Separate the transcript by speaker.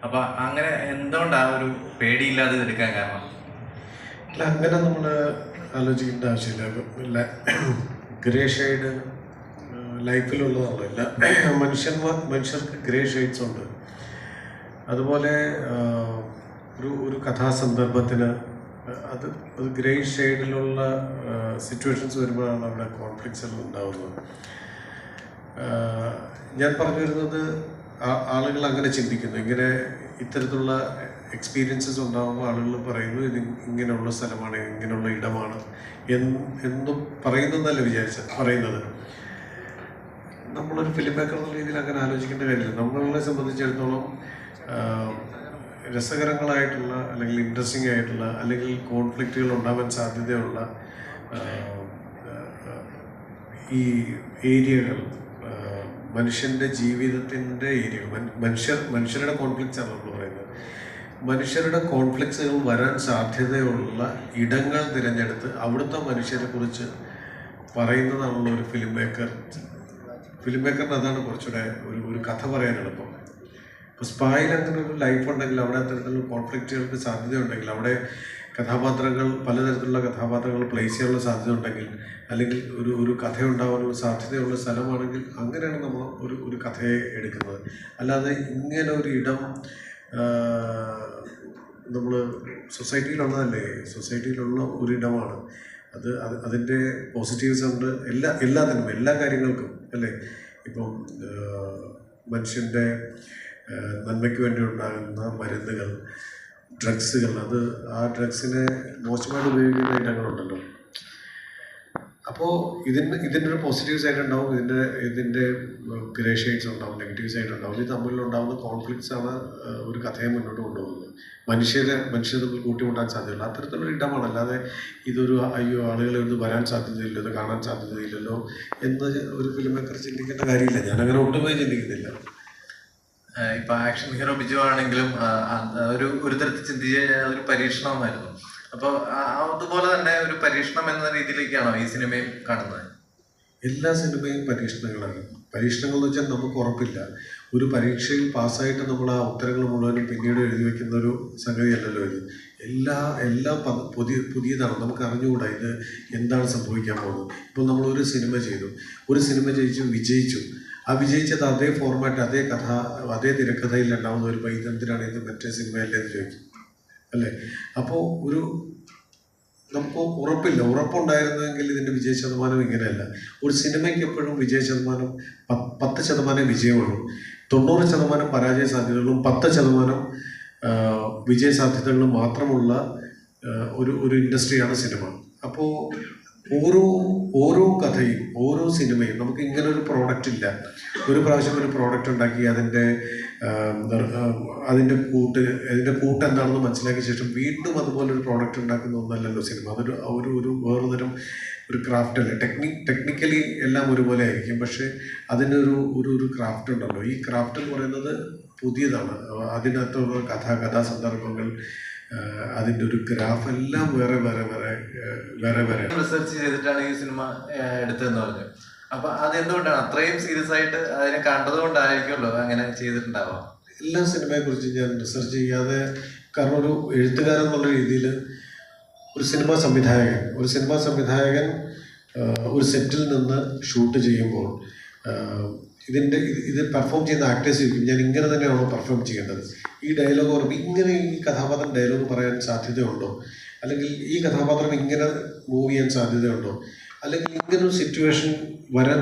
Speaker 1: അപ്പൊ അങ്ങനെ എന്തുകൊണ്ട് ആ ഒരു പേടിയില്ലാതെ എടുക്കാൻ കാരണം?
Speaker 2: അല്ല, അങ്ങനെ നമ്മൾ ആലോചിക്കേണ്ട ആവശ്യമില്ല. ഗ്രേ ഷെയ്ഡ് ലൈഫിലുള്ളതാണല്ല. മനുഷ്യർക്ക് ഗ്രേ ഷെയ്ഡ്സ് ഉണ്ട്. അതുപോലെ ഒരു കഥാസന്ദർഭത്തിന് അത് ഗ്രേ ഷെയ്ഡിലുള്ള സിറ്റുവേഷൻസ് വരുമ്പോഴാണ് അവിടെ കോൺഫ്ലിക്ട്സ് എല്ലാം ഉണ്ടാകുന്നത്. ഞാൻ പറഞ്ഞു വരുന്നത്, ആളുകൾ അങ്ങനെ ചിന്തിക്കുന്നു. ഇത്തരത്തിലുള്ള എക്സ്പീരിയൻസസ് ഉണ്ടാകുമ്പോൾ ആളുകൾ പറയുന്നു ഇത് ഇങ്ങനെയുള്ള സ്ഥലമാണ്, ഇങ്ങനെയുള്ള ഇടമാണ് എന്നും പറയുന്നതല്ല പറയുന്നത്. നമ്മളൊരു ഫിലിം മേക്കർ എന്ന രീതിയിൽ അങ്ങനെ ആലോചിക്കേണ്ട കാര്യമില്ല. നമ്മളെ സംബന്ധിച്ചിടത്തോളം രസകരങ്ങളായിട്ടുള്ള അല്ലെങ്കിൽ ഇൻട്രസ്റ്റിംഗ് ആയിട്ടുള്ള അല്ലെങ്കിൽ കോൺഫ്ലിക്റ്റുകൾ ഉണ്ടാവാൻ സാധ്യതയുള്ള ഈ ഏരിയകൾ, മനുഷ്യൻ്റെ ജീവിതത്തിൻ്റെ ഏരിയകൾ, മനുഷ്യരുടെ കോൺഫ്ലിക്ട്സ് ആണ് നമ്മൾ പറയുന്നത്. മനുഷ്യരുടെ കോൺഫ്ലിക്ട്സുകൾ വരാൻ സാധ്യതയുള്ള ഇടങ്ങൾ തിരഞ്ഞെടുത്ത് അവിടുത്തെ മനുഷ്യരെ കുറിച്ച് പറയുന്നതാണല്ലോ ഒരു ഫിലിം മേക്കറിന് അതാണ് കുറച്ചുകൂടെ ഒരു കഥ പറയാൻ എളുപ്പം. ഇപ്പോൾ സ്പായിൽ അങ്ങനെ ഒരു ലൈഫ് ഉണ്ടെങ്കിൽ, അവിടെ അത്തരത്തിലുള്ള കോൺഫ്ലിക്റ്റുകൾക്ക് സാധ്യത ഉണ്ടെങ്കിൽ, അവിടെ പലതരത്തിലുള്ള കഥാപാത്രങ്ങൾ പ്ലേസ് ചെയ്യാനുള്ള സാധ്യത ഉണ്ടെങ്കിൽ, അല്ലെങ്കിൽ ഒരു കഥ ഉണ്ടാകാനുള്ള സാധ്യതയുള്ള സ്ഥലമാണെങ്കിൽ അങ്ങനെയാണ് നമ്മൾ ഒരു കഥയെ എടുക്കുന്നത്. അല്ലാതെ ഇങ്ങനെ ഒരു ഇടം നമ്മൾ സൊസൈറ്റിയിലുള്ളതല്ലേ, സൊസൈറ്റിയിലുള്ള ഒരിടമാണ് അത്. അതിൻ്റെ പോസിറ്റീവ്സ് ഉണ്ട് എല്ലാത്തിനും, എല്ലാ കാര്യങ്ങൾക്കും അല്ലേ. ഇപ്പം മനുഷ്യൻ്റെ നന്മയ്ക്ക് വേണ്ടി ഉണ്ടാകുന്ന മരുന്നുകൾ, ഡ്രഗ്സുകൾ, ആ ഡ്രഗ്സിനെ മോശമായിട്ട് ഉപയോഗിക്കുന്ന ഇടങ്ങളുണ്ടല്ലോ. അപ്പോൾ ഇതിൻ്റെ ഒരു പോസിറ്റീവ് സൈഡ് ഉണ്ടാവും, ഇതിൻ്റെ ഗ്രേ ഷെയ്ഡ്സ് ഉണ്ടാവും, നെഗറ്റീവ് സൈഡ് ഉണ്ടാവും. ഇത് തമ്മിലുണ്ടാകുന്ന കോൺഫ്ലിക്ട്സ് ആണ് ഒരു കഥയെ മുന്നോട്ട് കൊണ്ടുപോകുന്നത്. മനുഷ്യർ തമ്മിൽ കൂട്ടിമുട്ടാൻ സാധ്യതയുള്ളൂ അത്തരത്തിലുള്ള ഇടമാണ്. അല്ലാതെ ഇതൊരു ആളുകളെ ഒന്ന് വരാൻ സാധ്യതയില്ല, ഇത് കാണാൻ സാധ്യതയില്ലല്ലോ എന്ന് ഒരു ഫിലിം മേക്കർ ചിന്തിക്കേണ്ട കാര്യമില്ല. ഞാനങ്ങനെ ഒട്ടുമേ ചിന്തിക്കുന്നില്ല.
Speaker 1: ഇപ്പൊ ആക്ഷൻ ഹീറോ ബിജു ആണെങ്കിലും ഒരു തരത്തിൽ ചിന്തിച്ച ഒരു പരീക്ഷണമായിരുന്നു. അപ്പോൾ അതുപോലെ തന്നെ ഒരു പരീക്ഷണം എന്ന രീതിയിലേക്കാണോ ഈ സിനിമയും കാണുന്നത്?
Speaker 2: എല്ലാ സിനിമയും പരീക്ഷണങ്ങളാണ്. പരീക്ഷണങ്ങൾ എന്ന് വെച്ചാൽ നമുക്ക് ഉറപ്പില്ല. ഒരു പരീക്ഷയിൽ പാസ്സായിട്ട് നമ്മൾ ആ ഉത്തരങ്ങൾ മുഴുവനും പിന്നീട് എഴുതി വയ്ക്കുന്ന ഒരു സംഗതിയല്ലല്ലോ ഇത്. എല്ലാം പുതിയതാണ്. നമുക്ക് അറിഞ്ഞുകൂടാ ഇത് എന്താണ് സംഭവിക്കാൻ പോകുന്നത്. ഇപ്പോൾ നമ്മളൊരു സിനിമ ചെയ്തു, വിജയിച്ചു. ആ വിജയിച്ചത് അതേ ഫോർമാറ്റ്, അതേ കഥ, അതേ തിരക്കഥയിൽ ഉണ്ടാവുന്ന ഒരു ഇതെന്തിനാണ് ഇത് മറ്റേ സിനിമയല്ലേ എന്ന് ചോദിക്കും അല്ലേ. അപ്പോൾ നമുക്ക് ഉറപ്പുണ്ടായിരുന്നെങ്കിൽ ഇതിൻ്റെ വിജയ ശതമാനം ഇങ്ങനെയല്ല. ഒരു സിനിമയ്ക്ക് എപ്പോഴും വിജയ ശതമാനം 10% വിജയമുള്ളൂ. 90% പരാജയ സാധ്യതകളും 10% വിജയ സാധ്യതകളും മാത്രമുള്ള ഒരു ഇൻഡസ്ട്രിയാണ് സിനിമ. അപ്പോൾ ഓരോ കഥയും ഓരോ സിനിമയും നമുക്ക് ഇങ്ങനെ ഒരു പ്രോഡക്റ്റ് ഇല്ല. ഒരു പ്രാവശ്യം ഒരു പ്രോഡക്റ്റ് ഉണ്ടാക്കി അതിൻ്റെ കൂട്ട് എന്താണെന്ന് മനസ്സിലാക്കിയ ശേഷം വീണ്ടും അതുപോലെ ഒരു പ്രോഡക്റ്റ് ഉണ്ടാക്കുന്ന ഒന്നല്ലല്ലോ സിനിമ. അതൊരു വേറൊരു ക്രാഫ്റ്റ് അല്ലേ. ടെക്നിക്കലി എല്ലാം ഒരുപോലെ ആയിരിക്കും, പക്ഷേ അതിനൊരു ക്രാഫ്റ്റ് ഉണ്ടല്ലോ. ഈ ക്രാഫ്റ്റ് എന്ന് പറയുന്നത് പുതിയതാണ്. അതിനകത്തുള്ള കഥാസന്ദർഭങ്ങൾ, അതിൻ്റെ ഒരു ഗ്രാഫ് എല്ലാം വേറെ
Speaker 1: റിസർച്ച് ചെയ്തിട്ടാണ് ഈ സിനിമ എടുത്തതെന്ന് പറഞ്ഞു. അപ്പൊ അതെന്തുകൊണ്ടാണ് അത്രയും സീരിയസ് ആയിട്ട് അതിനെ കണ്ടതുകൊണ്ടായിരിക്കുമല്ലോ അങ്ങനെ ചെയ്തിട്ടുണ്ടാവാം?
Speaker 2: എല്ലാ സിനിമയെ കുറിച്ച് ഞാൻ റിസർച്ച് ചെയ്യാതെ, കാരണം ഒരു എഴുത്തുകാരൻ എന്നുള്ള രീതിയിൽ ഒരു സിനിമാ സംവിധായകൻ ഒരു സെറ്റിൽ നിന്ന് ഷൂട്ട് ചെയ്യുമ്പോൾ ഇത് പെർഫോം ചെയ്യുന്ന ആക്ടേഴ്സ് ചോദിക്കും, ഞാൻ ഇങ്ങനെ തന്നെയാണോ പെർഫോം ചെയ്യേണ്ടത്? ഈ ഡയലോഗ് പറയുമ്പോൾ ഇങ്ങനെ ഈ കഥാപാത്രം ഡയലോഗ് പറയാൻ സാധ്യതയുണ്ടോ? അല്ലെങ്കിൽ ഈ കഥാപാത്രം ഇങ്ങനെ മൂവ് ചെയ്യാൻ സാധ്യതയുണ്ടോ? അല്ലെങ്കിൽ ഇങ്ങനൊരു സിറ്റുവേഷൻ വരാൻ